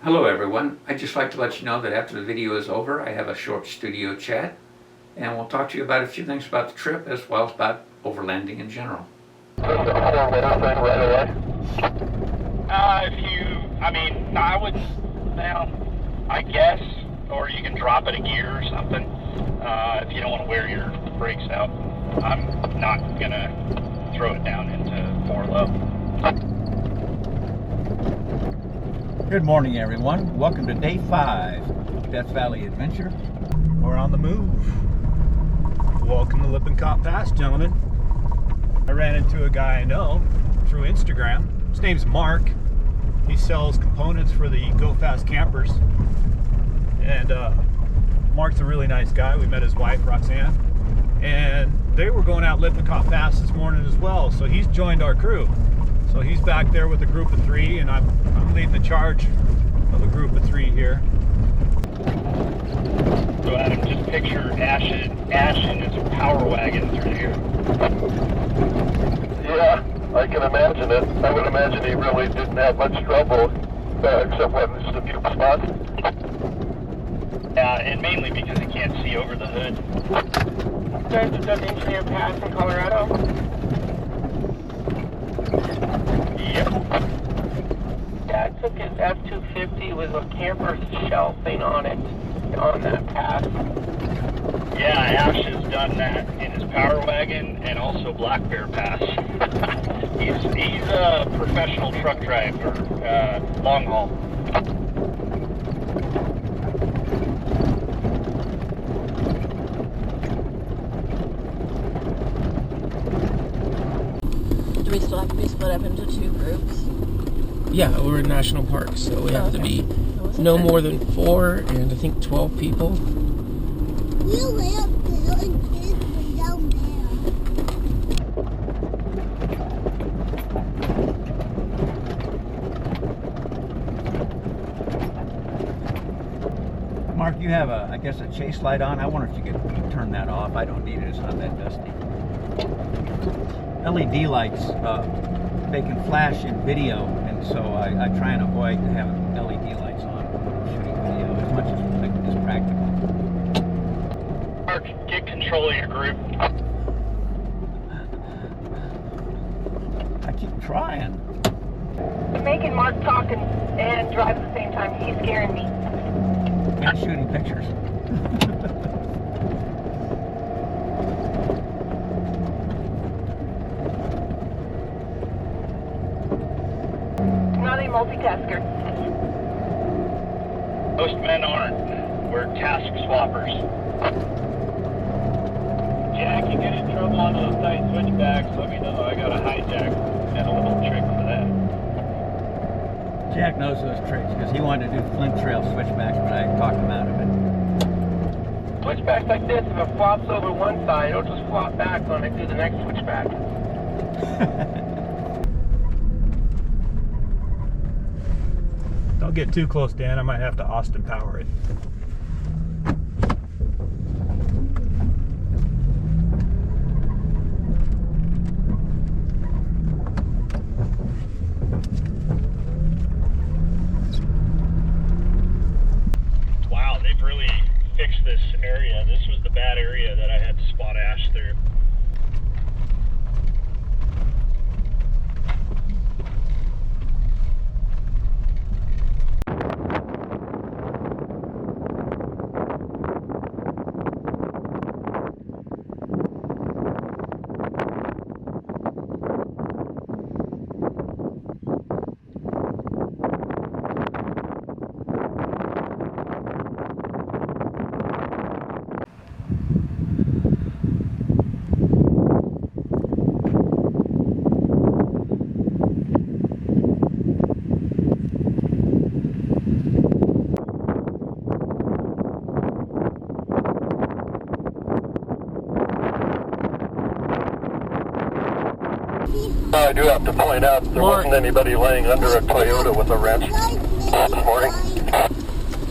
Hello everyone, I'd just like to let you know that after the video is over, I have a short studio chat and we'll talk to you about a few things about the trip as well as about overlanding in general. I would, I guess, or you can drop it a gear or something if you don't want to wear your brakes out. I'm not going to throw it down into 4 low. Good morning, everyone. Welcome to day 5 Death Valley Adventure. We're on the move. Welcome to Lippincott Pass, gentlemen. I ran into a guy I know through Instagram. His name's Mark. He sells components for the Go Fast campers. And Mark's a really nice guy. We met his wife, Roxanne. And they were going out Lippincott Pass this morning as well. So he's joined our crew. So he's back there with a group of 3, and I'm leading the charge of a group of 3 here. So Adam, just picture Ash in his power wagon through here. Yeah, I can imagine it. I would imagine he really didn't have much trouble, except when just a few spots. Yeah, and mainly because he can't see over the hood. You guys have done Engineer Pass in Colorado? Yep. Yeah, I took his F-250 with a camper shelving on it, on that pass. Yeah, Ash has done that in his power wagon and also Black Bear Pass. he's a professional truck driver, long haul. Do we still have to be split up into 2 groups? Yeah, we're in national parks, so we have to be no more than 4 and I think 12 people. We're way up there and kids are down Mark, you have I guess a chase light on. I wonder if you could turn that off. I don't need it. It's not that dusty. LED lights, they can flash in video, and so I try and avoid having LED lights on shooting video as much as practical. Mark, get control of your group. I keep trying. Making Mark talk and drive at the same time, he's scaring me. And shooting pictures. Not a multitasker. Most men aren't. We're task swappers. Jack, you get in trouble on those tight switchbacks, let me know. I got a hijack and a little trick for that. Jack knows those tricks because he wanted to do Flint Trail switchbacks, but I talked him out of it. Switchbacks like this, if it flops over one side, it'll just flop back when I do the next switchback. Don't get too close, Dan. I might have to Austin power it. Wow, they've really fixed this area. This was the bad area that I had to spot Ash through. I do have to point out there wasn't anybody laying under a Toyota with a wrench this morning.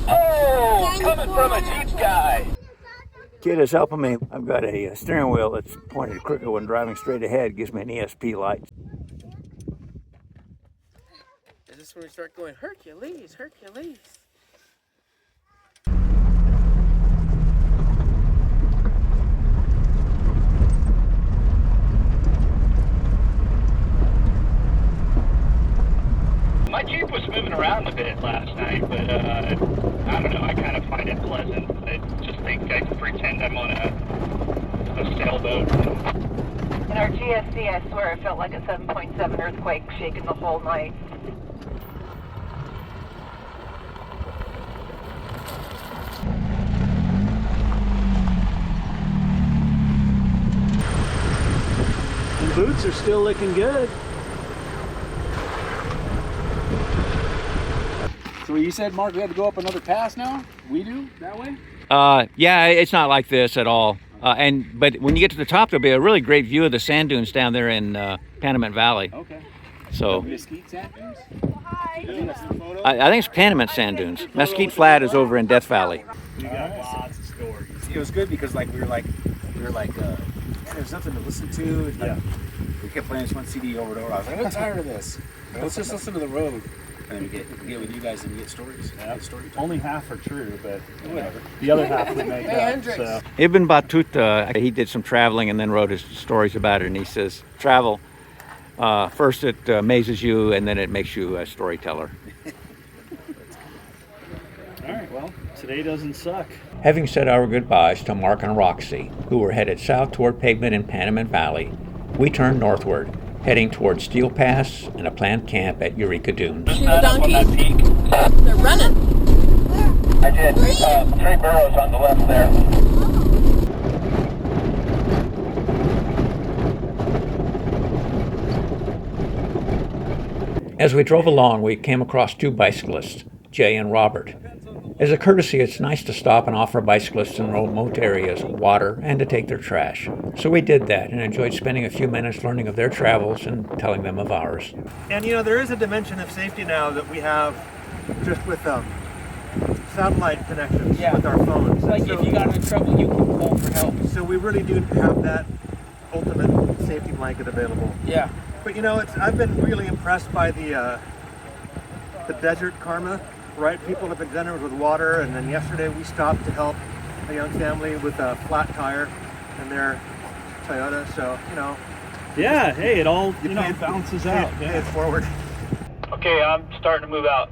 Oh, coming from a huge guy. Kid is helping me. I've got a steering wheel that's pointed crooked when driving straight ahead. Gives me an ESP light. Is this That's when we start going, Hercules, Hercules. My Jeep was moving around a bit last night, but I don't know, I kind of find it pleasant. I just think I can pretend I'm on a sailboat. In our GSC, I swear it felt like a 7.7 earthquake shaking the whole night. The boots are still looking good. So you said, Mark, we had to go up another pass now? We do? That way? Yeah, it's not like this at all. But when you get to the top, there'll be a really great view of the sand dunes down there in Panamint Valley. Okay. So Mesquite sand dunes? I think it's Panamint sand dunes. Mesquite Flat is over in Death Valley. We got lots of stories. It was good because like we were like, man, there's nothing to listen to. It's like, we kept playing this one CD over and over. I was like, I'm tired of this. Let's just listen to the road. And then we get with you guys and we get stories. Yeah. Story time. Only half are true, but whatever. The other half we make up. So. Ibn Battuta, he did some traveling and then wrote his stories about it. And he says, travel, first it amazes you and then it makes you a storyteller. All right, well, today doesn't suck. Having said our goodbyes to Mark and Roxy, who were headed south toward Pavement in Panamint Valley, we turned northward, heading toward Steel Pass and a planned camp at Eureka Dunes. See the donkeys? They're running. I did. 3 burrows on the left there. As we drove along, we came across 2 bicyclists, Jay and Robert. As a courtesy, it's nice to stop and offer bicyclists in remote areas water and to take their trash. So we did that and enjoyed spending a few minutes learning of their travels and telling them of ours. And you know, there is a dimension of safety now that we have just with satellite connections with our phones. Like if you got in trouble, you can call for help. So we really do have that ultimate safety blanket available. Yeah. But you know, I've been really impressed by the desert karma. Right, people have been generous with water, and then yesterday we stopped to help a young family with a flat tire in their Toyota. So you know, yeah, hey, it all balances out. Pay it forward. Okay, I'm starting to move out.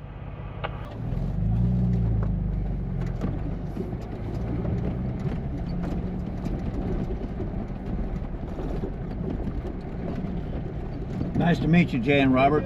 Nice to meet you, Jay and Robert.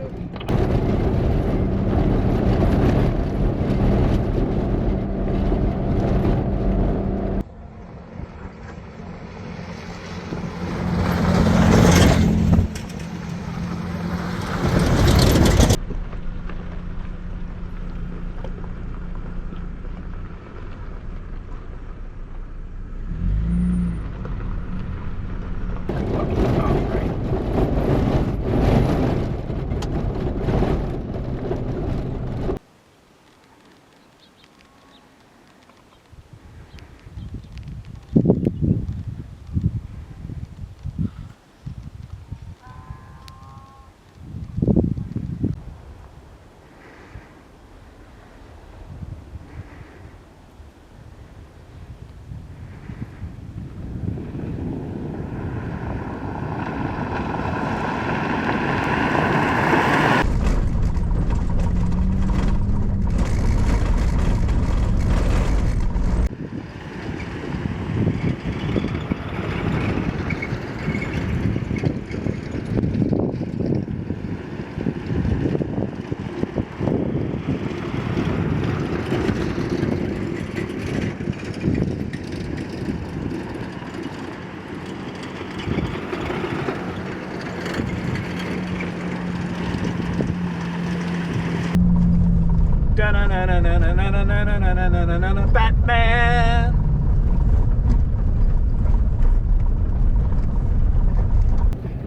Batman!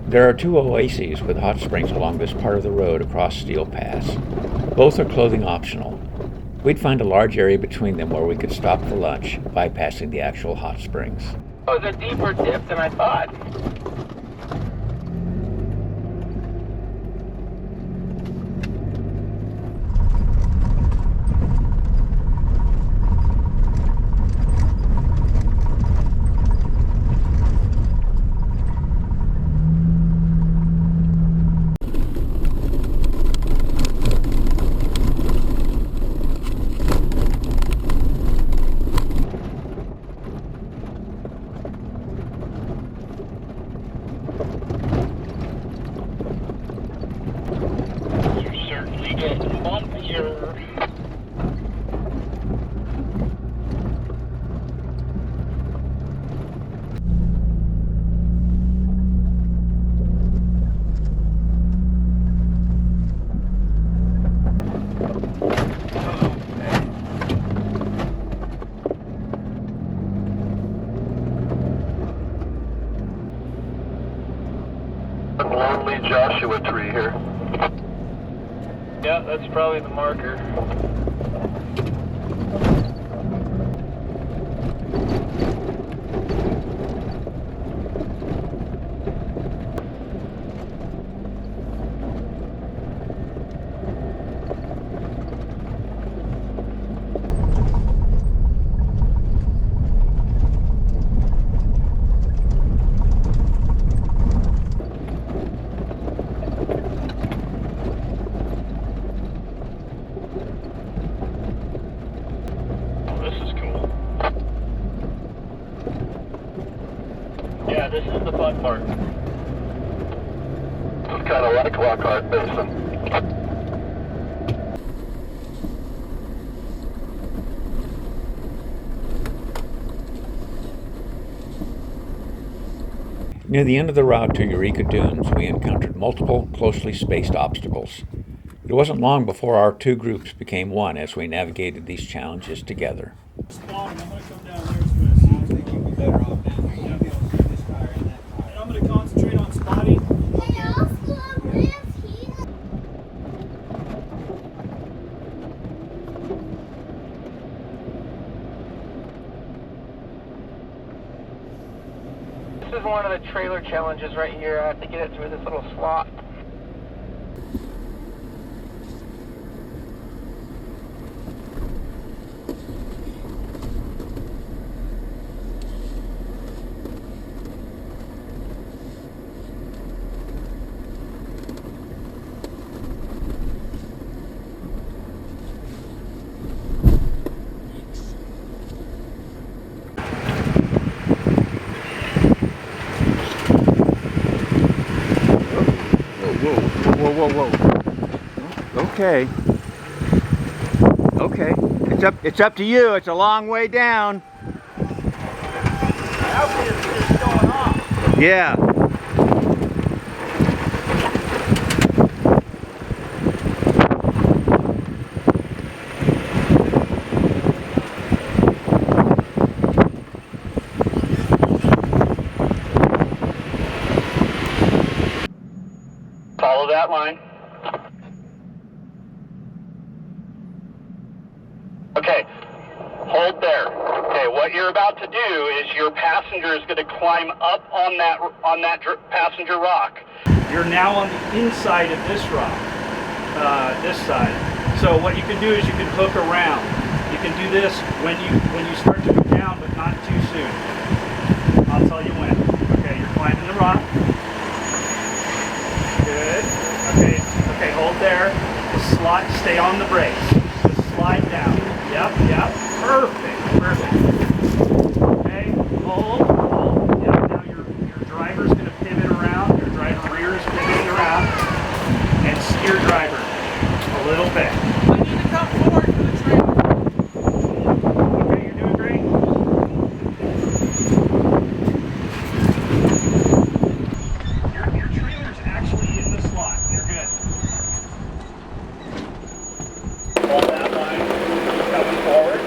There are 2 oases with hot springs along this part of the road across Steel Pass. Both are clothing optional. We'd find a large area between them where we could stop for lunch, bypassing the actual hot springs. It was a deeper dip than I thought. Joshua tree here. Yeah, that's probably the marker. Yeah, this is the fun part. It's kind of like Lockhart Basin. Near the end of the route to Eureka Dunes, we encountered multiple closely spaced obstacles. It wasn't long before our two groups became one as we navigated these challenges together. I'm going to come down there, Chris. I think you'd be better off down there. You'll be able to do this tire and that tire. And I'm going to concentrate on spotting. This is one of the trailer challenges right here. I have to get it through this little slot. Whoa. Okay. Okay. It's up to you. It's a long way down. Yeah. Follow that line. Okay, hold there. Okay, what you're about to do is your passenger is going to climb up on that passenger rock. You're now on the inside of this rock, this side. So what you can do is you can hook around. You can do this when you start to go down, but not too soon. I'll tell you when. Okay, you're climbing the rock. Good. Okay, hold there. Just slide, stay on the brakes. Just slide down. Yep. Perfect. Okay, hold. Yep, now your driver's going to pivot around. Your driver rear is pivoting around. And steer driver a little bit. I need to come forward for the trailer. Okay, you're doing great. Your trailer's actually in the slot. You're good. Hold that line. Coming forward.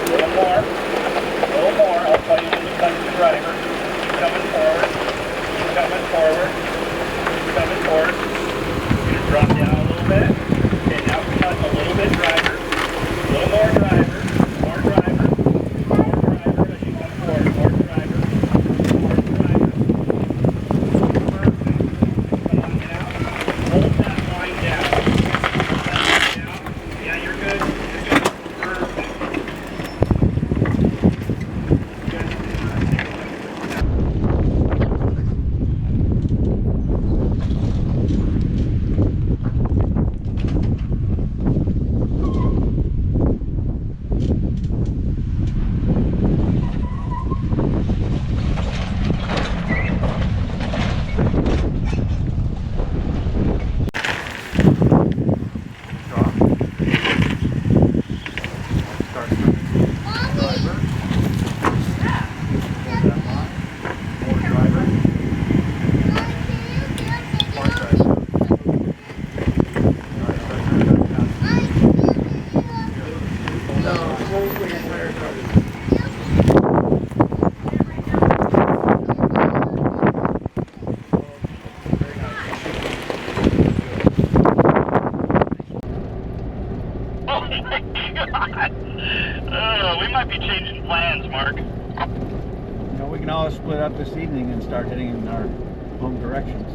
A little more. I'll tell you when to cut the driver. Coming forward. You're going to drop down a little bit. Okay, now cut a little bit driver. A little more driver. More driver. As you come forward. More driver. Perfect. Come on down. Hold that line down. Yeah, you're good. Perfect. We might be changing plans, Mark. You know, we can always split up this evening and start heading in our home directions.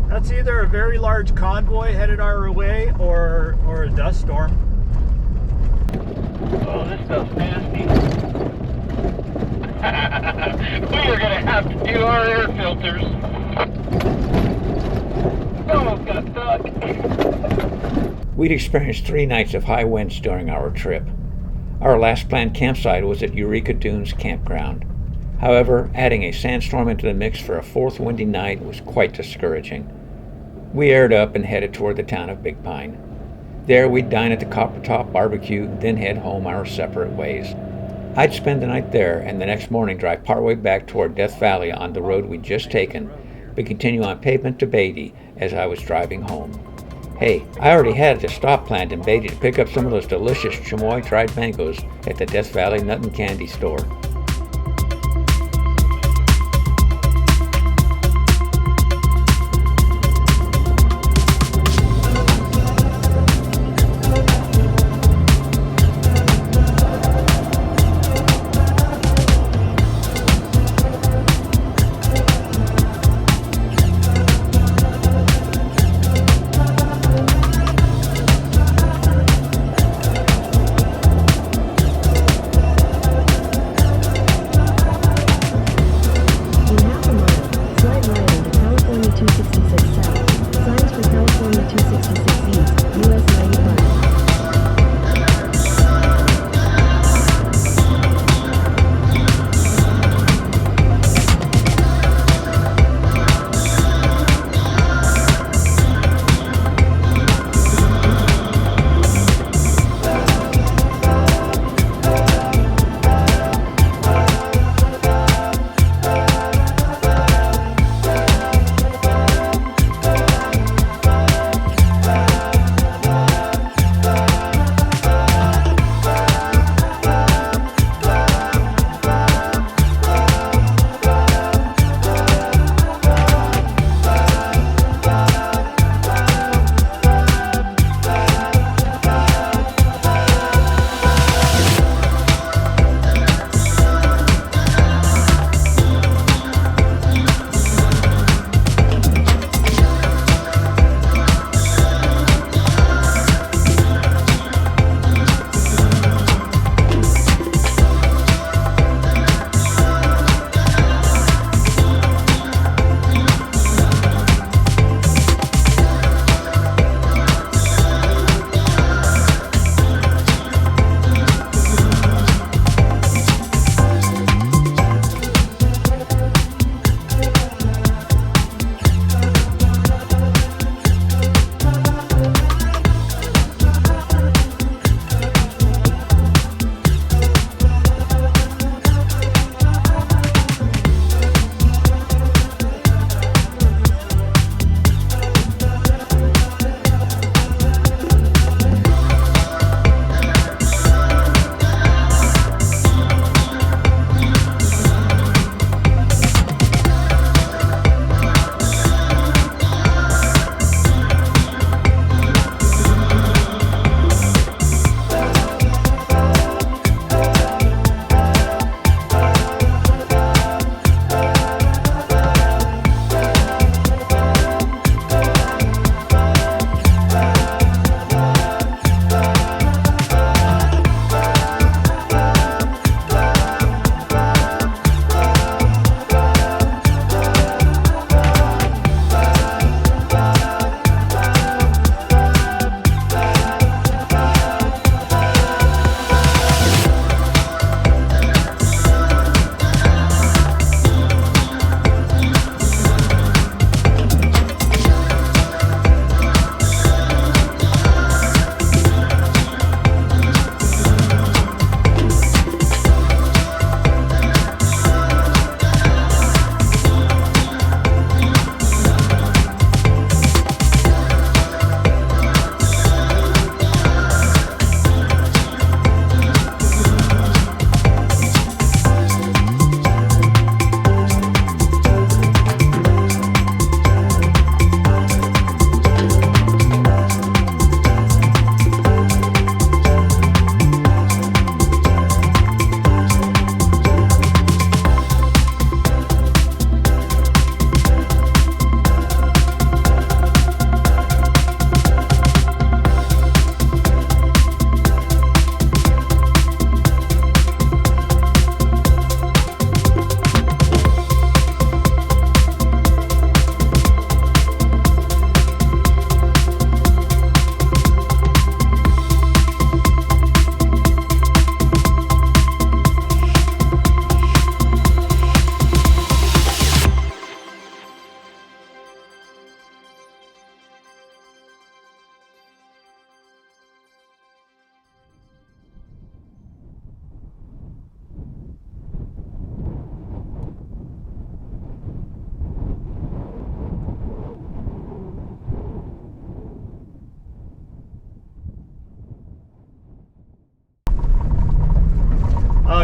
That's either a very large convoy headed our way or a dust storm. Oh, this stuff's nasty. We are going to have to do our air filters. Almost got stuck. We'd experienced 3 nights of high winds during our trip. Our last planned campsite was at Eureka Dunes Campground. However, adding a sandstorm into the mix for a 4th windy night was quite discouraging. We aired up and headed toward the town of Big Pine. There we'd dine at the Copper Top Barbecue, then head home our separate ways. I'd spend the night there and the next morning drive partway back toward Death Valley on the road we'd just taken, but continue on pavement to Beatty as I was driving home. Hey, I already had a stop planned in Beatty to pick up some of those delicious chamoy dried mangoes at the Death Valley Nut and Candy store.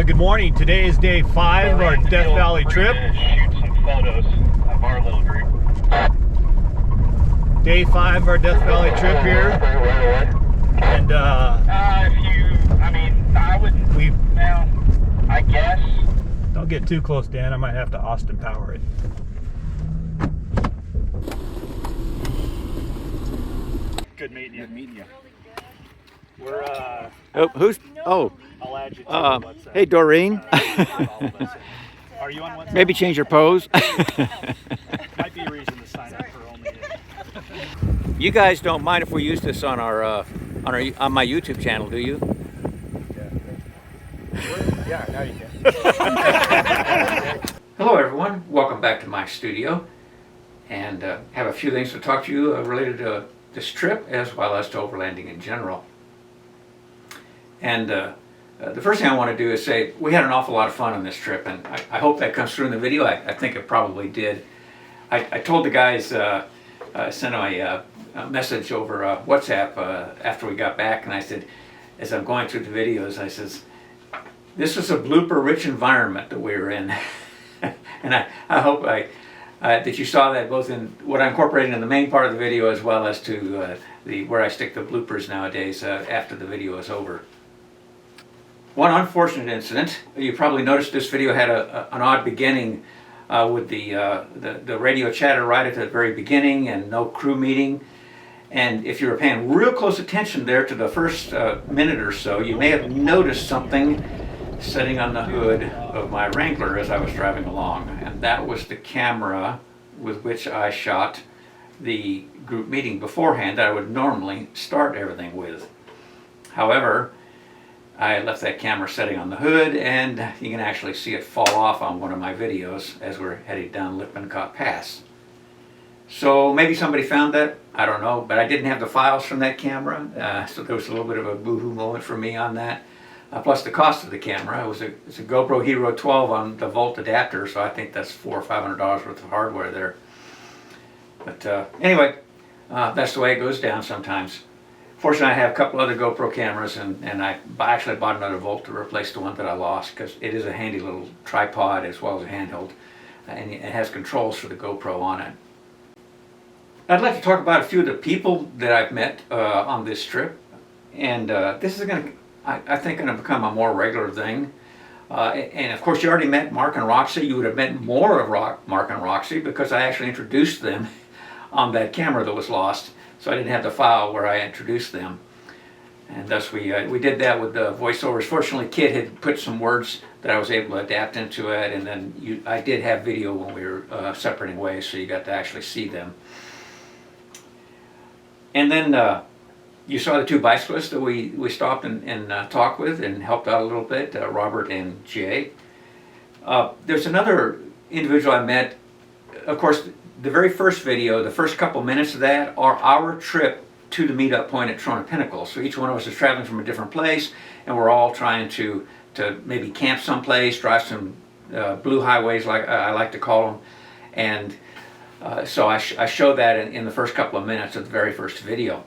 Good morning. Today is day 5 of our Death Valley trip. Shoot some photos of our little group. Day 5 of our Death Valley trip here. And I guess. Don't get too close, Dan. I might have to Austin power it. Good meeting you. Good meeting you. We're Who's? Oh, I'll add you to WhatsApp. hey, Doreen. Are you on WhatsApp? Maybe change your pose. Might be a reason to sign up for only. You guys don't mind if we use this on our on my YouTube channel, do you? Yeah, now you can. Hello everyone, welcome back to my studio, and have a few things to talk to you related to this trip as well as to overlanding in general. And the first thing I want to do is say we had an awful lot of fun on this trip, and I hope that comes through in the video. I think it probably did. I told the guys, sent a message over WhatsApp after we got back, and I said, as I'm going through the videos, I says, this was a blooper-rich environment that we were in. And I hope that you saw that both in what I incorporated in the main part of the video as well as to where I stick the bloopers nowadays after the video is over. One unfortunate incident, you probably noticed this video had an odd beginning with the radio chatter right at the very beginning and no crew meeting. And if you were paying real close attention there to the first minute or so, you may have noticed something sitting on the hood of my Wrangler as I was driving along, and that was the camera with which I shot the group meeting beforehand that I would normally start everything with. However, I left that camera sitting on the hood, and you can actually see it fall off on one of my videos as we're heading down Lippincott Pass. So maybe somebody found that, I don't know, but I didn't have the files from that camera, so there was a little bit of a boohoo moment for me on that. Plus the cost of the camera. It's a GoPro Hero 12 on the Volt adapter, so I think that's $400 or $500 worth of hardware there. But anyway, that's the way it goes down sometimes. Fortunately, I have a couple other GoPro cameras, and I actually bought another Volt to replace the one that I lost, because it is a handy little tripod as well as a handheld, and it has controls for the GoPro on it. I'd like to talk about a few of the people that I've met on this trip, and this is going to, I think, going to become a more regular thing. And of course, you already met Mark and Roxy. You would have met more of Mark and Roxy because I actually introduced them on that camera that was lost. So I didn't have the file where I introduced them. And thus we did that with the voiceovers. Fortunately, Kit had put some words that I was able to adapt into it. And then I did have video when we were separating ways, so you got to actually see them. And then you saw the two bicyclists that we stopped and talked with and helped out a little bit, Robert and Jay. There's another individual I met. Of course, the very first video, the first couple minutes of that are our trip to the meetup point at Trona Pinnacles. So each one of us is traveling from a different place, and we're all trying to maybe camp someplace, drive some blue highways, like I like to call them. And so I showed that in the first couple of minutes of the very first video.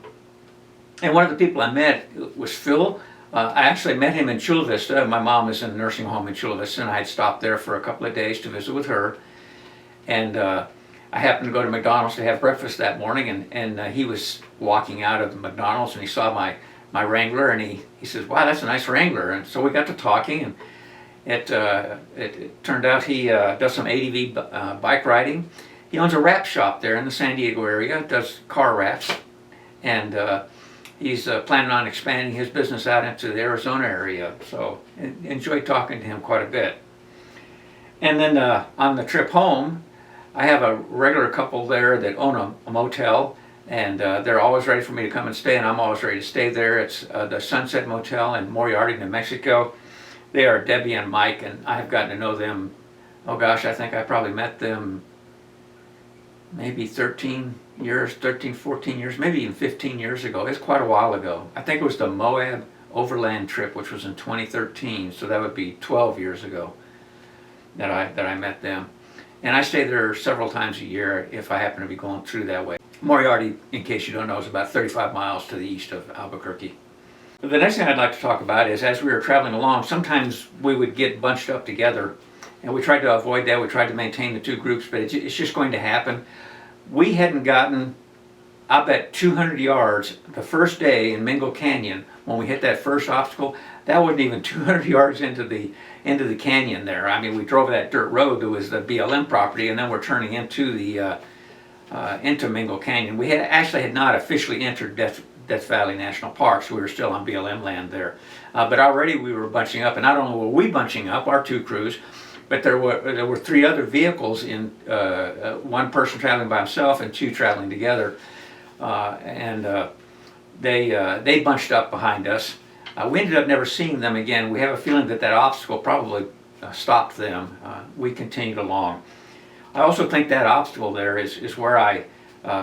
And one of the people I met was Phil. I actually met him in Chula Vista. My mom is in a nursing home in Chula Vista, and I had stopped there for a couple of days to visit with her. And I happened to go to McDonald's to have breakfast that morning, and he was walking out of the McDonald's, and he saw my Wrangler, and he says, "Wow, that's a nice Wrangler." And so we got to talking, and it turned out he does some ADV bike riding. He owns a wrap shop there in the San Diego area, does car wraps, and he's planning on expanding his business out into the Arizona area. So enjoyed talking to him quite a bit. And then on the trip home, I have a regular couple there that own a motel, and they're always ready for me to come and stay, and I'm always ready to stay there. It's the Sunset Motel in Moriarty, New Mexico. They are Debbie and Mike, and I have gotten to know them, oh gosh, I think I probably met them maybe 13, 14 years, maybe even 15 years ago. It's quite a while ago. I think it was the Moab Overland trip, which was in 2013, so that would be 12 years ago that I met them. And I stay there several times a year if I happen to be going through that way. Moriarty, in case you don't know, is about 35 miles to the east of Albuquerque. The next thing I'd like to talk about is, as we were traveling along, sometimes we would get bunched up together, and we tried to avoid that. We tried to maintain the two groups, but it's just going to happen. We hadn't gotten, I bet, 200 yards the first day in Mengel Canyon when we hit that first obstacle. That wasn't even 200 yards into the canyon there. I mean, we drove that dirt road that was the BLM property, and then we're turning into the into Mengel Canyon. We had not officially entered Death Valley National Park, so we were still on BLM land there. But already we were bunching up, and not only were we bunching up, our two crews, but there were three other vehicles, in one person traveling by himself and two traveling together, and they bunched up behind us. We ended up never seeing them again. We have a feeling that obstacle probably stopped them. We continued along. I also think that obstacle there is where I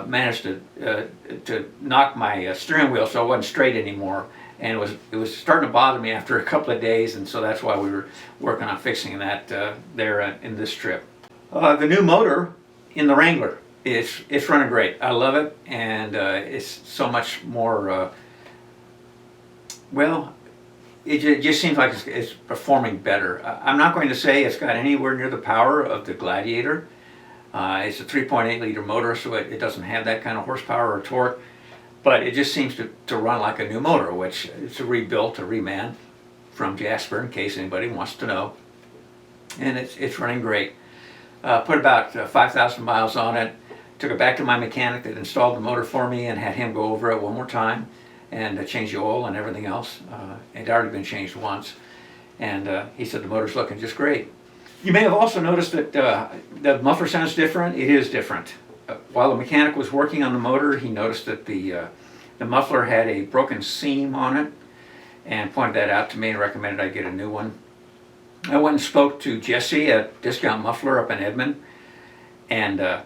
managed to knock my steering wheel so it wasn't straight anymore, and it was starting to bother me after a couple of days, and so that's why we were working on fixing that there in this trip. The new motor in the Wrangler, it's running great. I love it, and it's so much more. Well, it just seems like it's performing better. I'm not going to say it's got anywhere near the power of the Gladiator. It's a 3.8 liter motor, so it doesn't have that kind of horsepower or torque, but it just seems to run like a new motor, which it's a rebuilt, a reman from Jasper, in case anybody wants to know. And it's running great. Put about 5,000 miles on it. Took it back to my mechanic that installed the motor for me and had him go over it one more time and change the oil and everything else. It had already been changed once, and he said the motor's looking just great. You may have also noticed that the muffler sounds different. It is different. While the mechanic was working on the motor, he noticed that the muffler had a broken seam on it and pointed that out to me and recommended I get a new one. I went and spoke to Jesse at Discount Muffler up in Edmond, and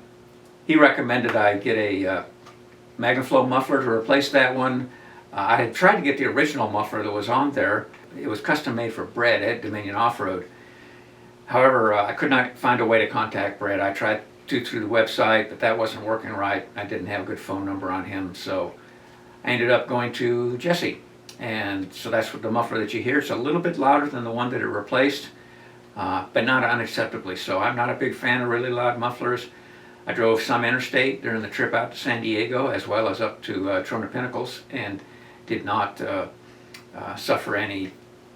he recommended I get a MagnaFlow muffler to replace that one. I had tried to get the original muffler that was on there. It was custom made for Brett at Dominion Off-Road. However, I could not find a way to contact Brett. I tried through the website, but that wasn't working right. I didn't have a good phone number on him, so I ended up going to Jesse. And so that's what the muffler that you hear. It's a little bit louder than the one that it replaced, but not unacceptably so. I'm not a big fan of really loud mufflers. I drove some interstate during the trip out to San Diego, as well as up to Trona Pinnacles, and did not suffer any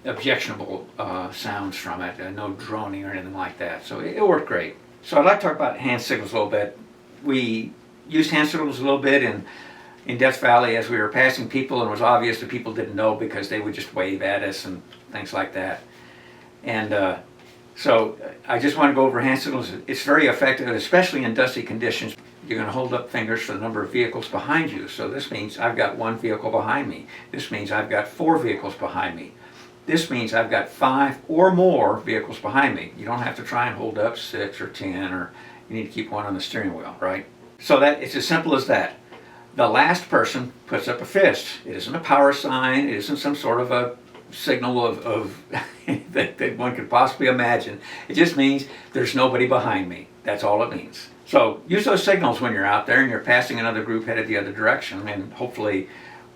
objectionable sounds from it, no droning or anything like that. So it worked great. So I'd like to talk about hand signals a little bit. We used hand signals a little bit in Death Valley as we were passing people, and it was obvious that people didn't know because they would just wave at us and things like that. And so I just want to go over hand signals. It's very effective, especially in dusty conditions. You're going to hold up fingers for the number of vehicles behind you. So this means I've got one vehicle behind me. This means I've got 4 vehicles behind me. This means I've got 5 or more vehicles behind me. You don't have to try and hold up 6 or 10, or you need to keep one on the steering wheel, right? So that it's as simple as that. The last person puts up a fist. It isn't a power sign. It isn't some sort of a signal of that one could possibly imagine. It just means there's nobody behind me. That's all it means. So use those signals when you're out there and you're passing another group headed the other direction, and hopefully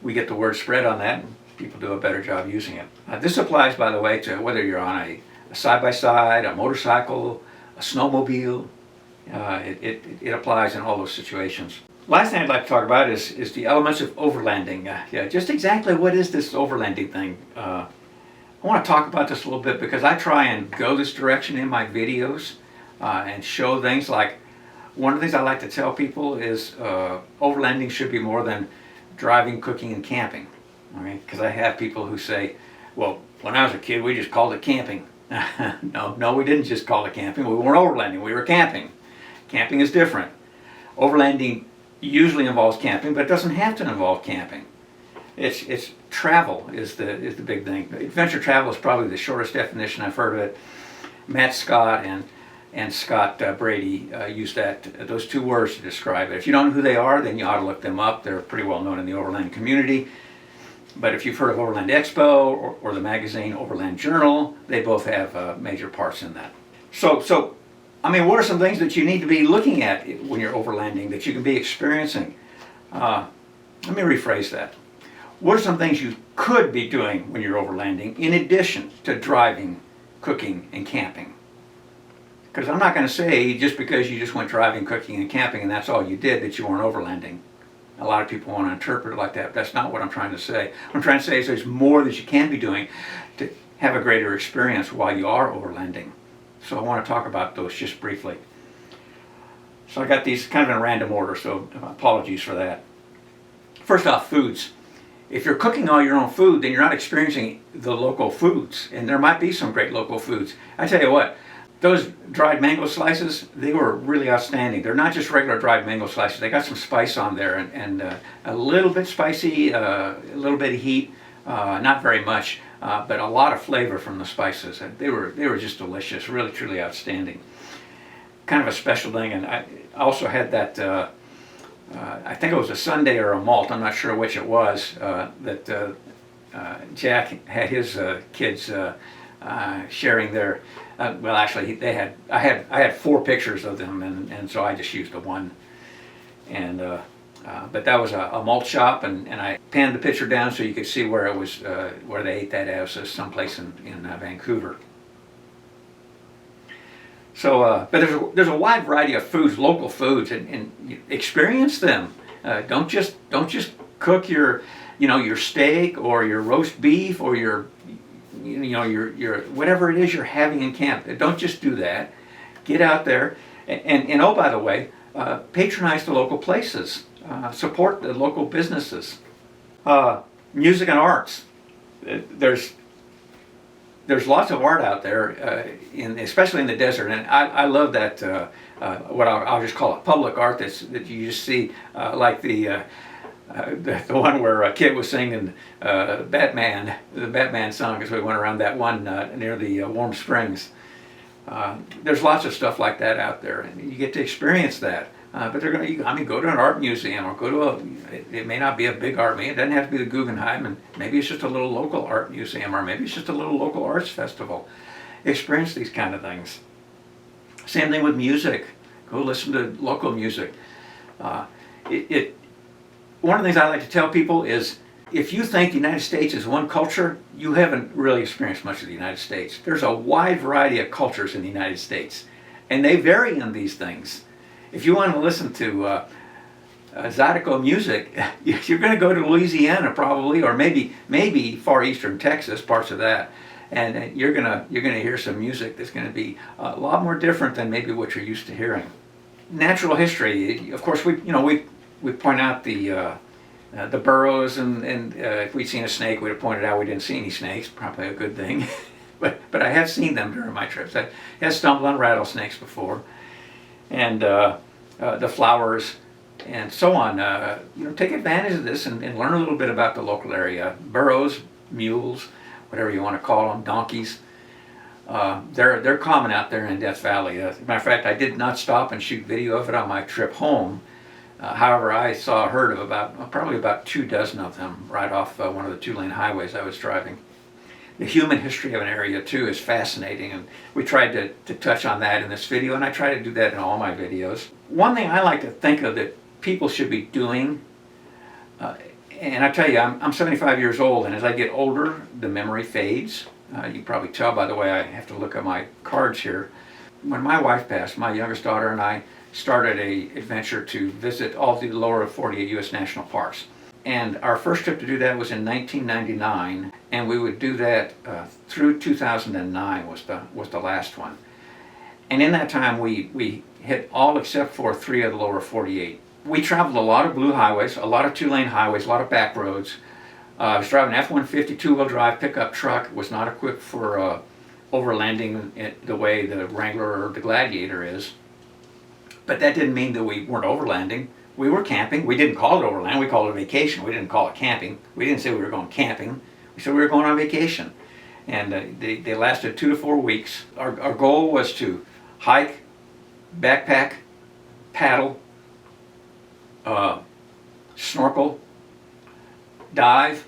we get the word spread on that and people do a better job using it. This applies, by the way, to whether you're on a side-by-side, a motorcycle, a snowmobile. It applies in all those situations. Last thing I'd like to talk about is the elements of overlanding. Just exactly what is this overlanding thing? I want to talk about this a little bit because I try and go this direction in my videos and show things like, one of the things I like to tell people is overlanding should be more than driving, cooking, and camping. Because I have people who say, well, when I was a kid, we just called it camping. No, we didn't just call it camping. We weren't overlanding, we were camping. Camping is different. Overlanding usually involves camping, but it doesn't have to involve camping. It's travel is the big thing. Adventure travel is probably the shortest definition I've heard of it. Matt Scott and Scott Brady use those 2 words to describe it. If you don't know who they are, then you ought to look them up. They're pretty well known in the overland community. But if you've heard of Overland Expo or the magazine Overland Journal, they both have major parts in that. So, I mean, what are some things that you need to be looking at when you're overlanding, that you can be experiencing? Let me rephrase that. what are some things you could be doing when you're overlanding in addition to driving, cooking, and camping? Because I'm not going to say just because you just went driving, cooking, and camping and that's all you did that you weren't overlanding. A lot of people want to interpret it like that, but that's not what I'm trying to say. What I'm trying to say is there's more that you can be doing to have a greater experience while you are overlanding. So I want to talk about those just briefly. So I got these kind of in random order, so apologies for that. First off, foods. If you're cooking all your own food, then you're not experiencing the local foods, and there might be some great local foods. I tell you what, those dried mango slices, they were really outstanding. They're not just regular dried mango slices. They got some spice on there and a little bit spicy, a little bit of heat, not very much, but a lot of flavor from the spices. And they were just delicious, really, truly outstanding. Kind of a special thing, and I also had that, I think it was a sundae or a malt, I'm not sure which it was, that Jack had his kids sharing their, well actually I had 4 pictures of them and so I just used the one. And but that was a malt shop and I panned the picture down so you could see where it was, where they ate that at. It was someplace in Vancouver. So, but there's a wide variety of foods, local foods, and experience them. Don't just cook your, your steak or your roast beef or your whatever it is you're having in camp. Don't just do that. Get out there, and oh, by the way, patronize the local places. Support the local businesses. Music and arts. There's lots of art out there, especially in the desert, and I love that, what I'll just call it public art that you just see, like the one where a kid was singing the Batman song as we went around that one near the Warm Springs. There's lots of stuff like that out there, and you get to experience that. But they're going to, go to an art museum or go to it may not be a big art museum, it doesn't have to be the Guggenheim, and maybe it's just a little local art museum, or maybe it's just a little local arts festival. Experience these kind of things. Same thing with music. Go listen to local music. One of the things I like to tell people is, if you think the United States is one culture, you haven't really experienced much of the United States. There's a wide variety of cultures in the United States, and they vary in these things. If you want to listen to Zydeco music, you're going to go to Louisiana probably, or maybe far eastern Texas, parts of that, and you're gonna hear some music that's going to be a lot more different than maybe what you're used to hearing. Natural history, of course, we point out the burrows, and if we'd seen a snake, we'd have pointed out we didn't see any snakes. Probably a good thing, but I have seen them during my trips. I have stumbled on rattlesnakes before. And the flowers and so on. Take advantage of this and learn a little bit about the local area. Burros, mules, whatever you want to call them, donkeys. They're common out there in Death Valley. As a matter of fact, I did not stop and shoot video of it on my trip home. However, I heard of probably about 24 of them right off one of the 2-lane highways I was driving. The human history of an area too is fascinating, and we tried to touch on that in this video, and I try to do that in all my videos. One thing I like to think of that people should be doing, and I tell you, I'm 75 years old, and as I get older, the memory fades. You can probably tell by the way I have to look at my cards here. When my wife passed, my youngest daughter and I started an adventure to visit all the lower 48 U.S. national parks. And our first trip to do that was in 1999, and we would do that through 2009 was the last one. And in that time, we hit all except for 3 of the lower 48. We traveled a lot of blue highways, a lot of 2-lane highways, a lot of back roads. I was driving an F-150 2-wheel drive pickup truck. Was not equipped for overlanding the way the Wrangler or the Gladiator is. But that didn't mean that we weren't overlanding. We were camping. We didn't call it overland. We called it vacation. We didn't call it camping. We didn't say we were going camping. We said we were going on vacation. And they lasted 2 to 4 weeks. Our goal was to hike, backpack, paddle, snorkel, dive,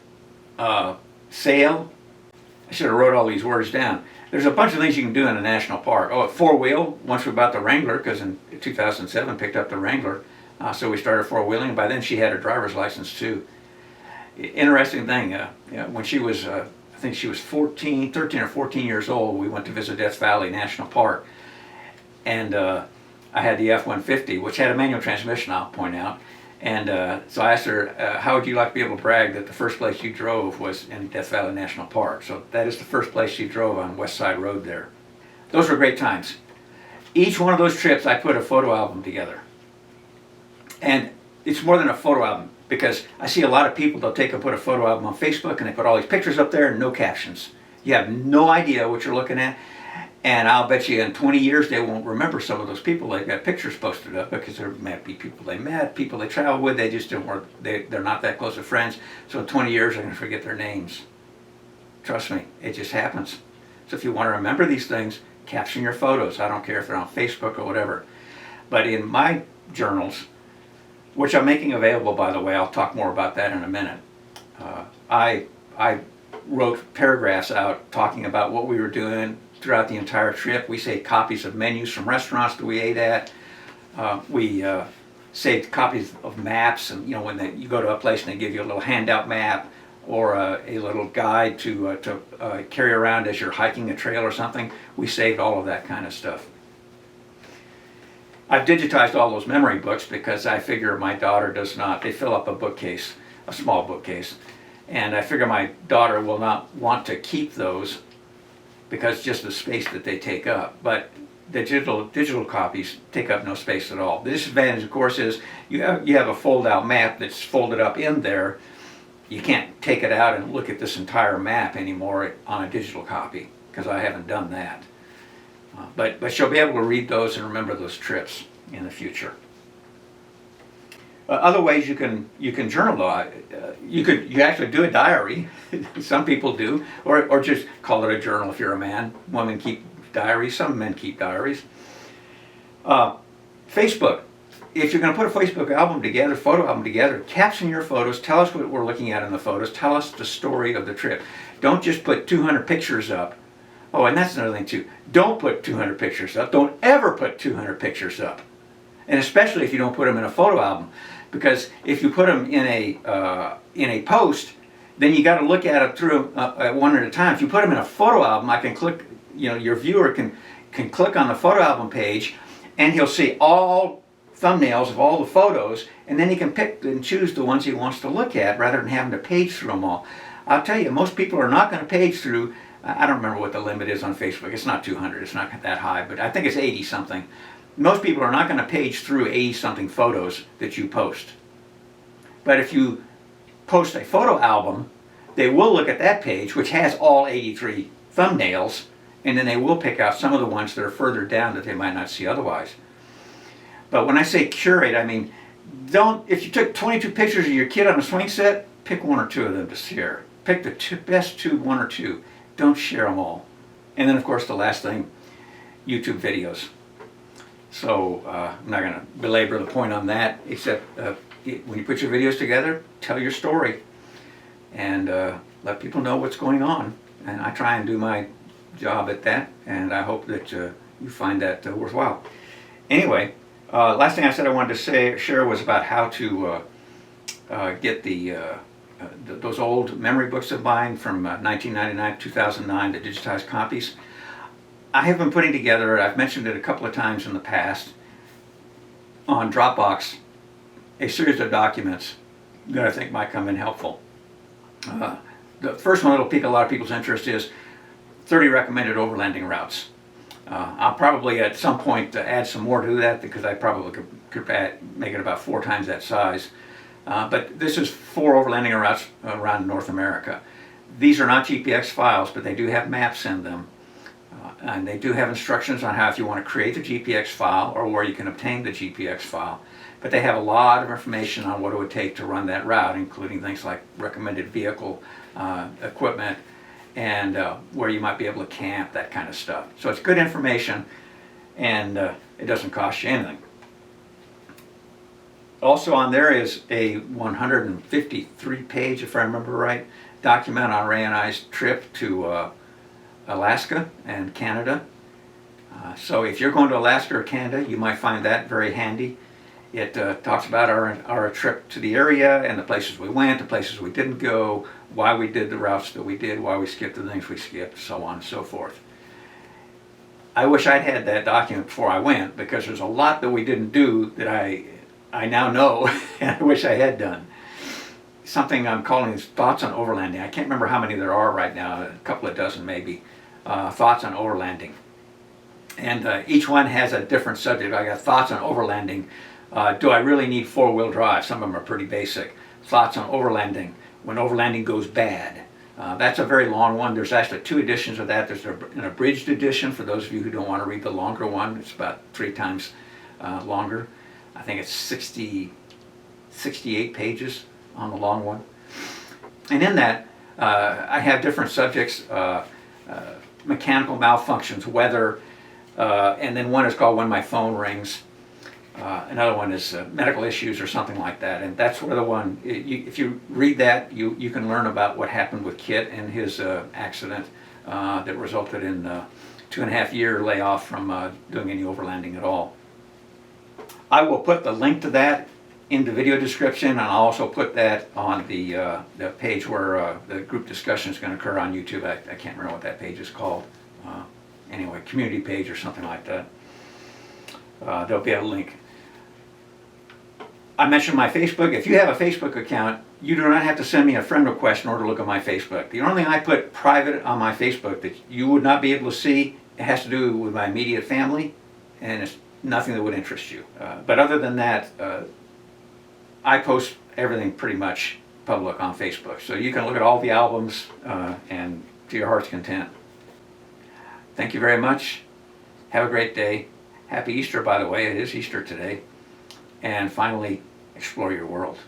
sail. I should have wrote all these words down. There's a bunch of things you can do in a national park. Oh, 4-wheel, once we bought the Wrangler, because in 2007 picked up the Wrangler. So we started 4-wheeling, and by then she had her driver's license too. interesting thing, when she was, I think she was 13 or 14 years old, we went to visit Death Valley National Park. And I had the F-150, which had a manual transmission, I'll point out. And so I asked her, how would you like to be able to brag that the first place you drove was in Death Valley National Park? So that is the first place she drove on West Side Road there. Those were great times. Each one of those trips, I put a photo album together. And it's more than a photo album, because I see a lot of people, they'll put a photo album on Facebook and they put all these pictures up there and no captions. You have no idea what you're looking at. And I'll bet you in 20 years they won't remember some of those people. They've got pictures posted up because there might be people they met, people they traveled with, they just they're not that close of friends. So in 20 years they're going to forget their names. Trust me, it just happens. So if you want to remember these things, caption your photos. I don't care if they're on Facebook or whatever. But in my journals, which I'm making available, by the way, I'll talk more about that in a minute. I wrote paragraphs out talking about what we were doing throughout the entire trip. We saved copies of menus from restaurants that we ate at. We saved copies of maps, and when you go to a place and they give you a little handout map or a little guide to carry around as you're hiking a trail or something. We saved all of that kind of stuff. I've digitized all those memory books because I figure my daughter does not. They fill up a bookcase, a small bookcase, and I figure my daughter will not want to keep those because just the space that they take up. But the digital copies take up no space at all. The disadvantage, of course, is you have a fold-out map that's folded up in there. You can't take it out and look at this entire map anymore on a digital copy, because I haven't done that. But she'll be able to read those and remember those trips in the future. Other ways you can journal, though. You actually do a diary. Some people do, or just call it a journal if you're a man. Women keep diaries. Some men keep diaries. Facebook. If you're going to put a Facebook album together, photo album together, caption your photos. Tell us what we're looking at in the photos. Tell us the story of the trip. Don't just put 200 pictures up. Oh, and that's another thing too. Don't put 200 pictures up. Don't ever put 200 pictures up. And especially if you don't put them in a photo album. Because if you put them in a post, then you got to look at it through one at a time. If you put them in a photo album, I can click, your viewer can click on the photo album page, and he'll see all thumbnails of all the photos, and then he can pick and choose the ones he wants to look at rather than having to page through them all. I'll tell you, most people are not going to page through. I don't remember what the limit is on Facebook. It's not 200. It's not that high, but I think it's 80 something. Most people are not going to page through 80 something photos that you post. But if you post a photo album, they will look at that page, which has all 83 thumbnails, and then they will pick out some of the ones that are further down that they might not see otherwise. But when I say curate, I mean, if you took 22 pictures of your kid on a swing set, pick one or two of them to share. Pick the best one or two. Don't share them all. And then, of course, the last thing, YouTube videos. So I'm not going to belabor the point on that, except when you put your videos together, tell your story and let people know what's going on. And I try and do my job at that, and I hope that you find that worthwhile. Anyway, last thing I said I wanted to share was about how to get those old memory books of mine from 1999 to 2009, the digitized copies. I have been putting together, I've mentioned it a couple of times in the past, on Dropbox, a series of documents that I think might come in helpful. The first one that'll pique a lot of people's interest is 30 recommended overlanding routes. I'll probably at some point add some more to that, because I probably could make it about 4 times that size. But this is 4 overlanding routes around North America. These are not GPX files, but they do have maps in them. And they do have instructions on how, if you want to create the GPX file or where you can obtain the GPX file. But they have a lot of information on what it would take to run that route, including things like recommended vehicle equipment and where you might be able to camp, that kind of stuff. So it's good information, and it doesn't cost you anything. Also on there is a 153-page, if I remember right, document on Ray and I's trip to Alaska and Canada. So if you're going to Alaska or Canada, you might find that very handy. It talks about our trip to the area and the places we went, the places we didn't go, why we did the routes that we did, why we skipped the things we skipped, so on and so forth. I wish I'd had that document before I went, because there's a lot that we didn't do that I now know and I wish I had done. Something I'm calling is Thoughts on Overlanding. I can't remember how many there are right now, a couple of dozen maybe. Thoughts on Overlanding. And each one has a different subject. I got thoughts on overlanding. Do I really need four-wheel drive? Some of them are pretty basic. Thoughts on overlanding. When overlanding goes bad. That's a very long one. There's actually 2 editions of that. There's an abridged edition for those of you who don't want to read the longer one. It's about 3 times longer. I think it's 68 pages on the long one. And in that, I have different subjects, mechanical malfunctions, weather, and then one is called When My Phone Rings. Another one is medical issues or something like that. And that's where the one, if you read that, you can learn about what happened with Kit and his accident that resulted in 2.5-year layoff from doing any overlanding at all. I will put the link to that in the video description, and I'll also put that on the page where the group discussion is going to occur on YouTube. I can't remember what that page is called. Anyway, community page or something like that. There'll be a link. I mentioned my Facebook. If you have a Facebook account, you do not have to send me a friend request in order to look at my Facebook. The only thing I put private on my Facebook that you would not be able to see, it has to do with my immediate family, and it's nothing that would interest you. But other than that, I post everything pretty much public on Facebook. So you can look at all the albums and to your heart's content. Thank you very much. Have a great day. Happy Easter, by the way. It is Easter today. And finally, explore your world.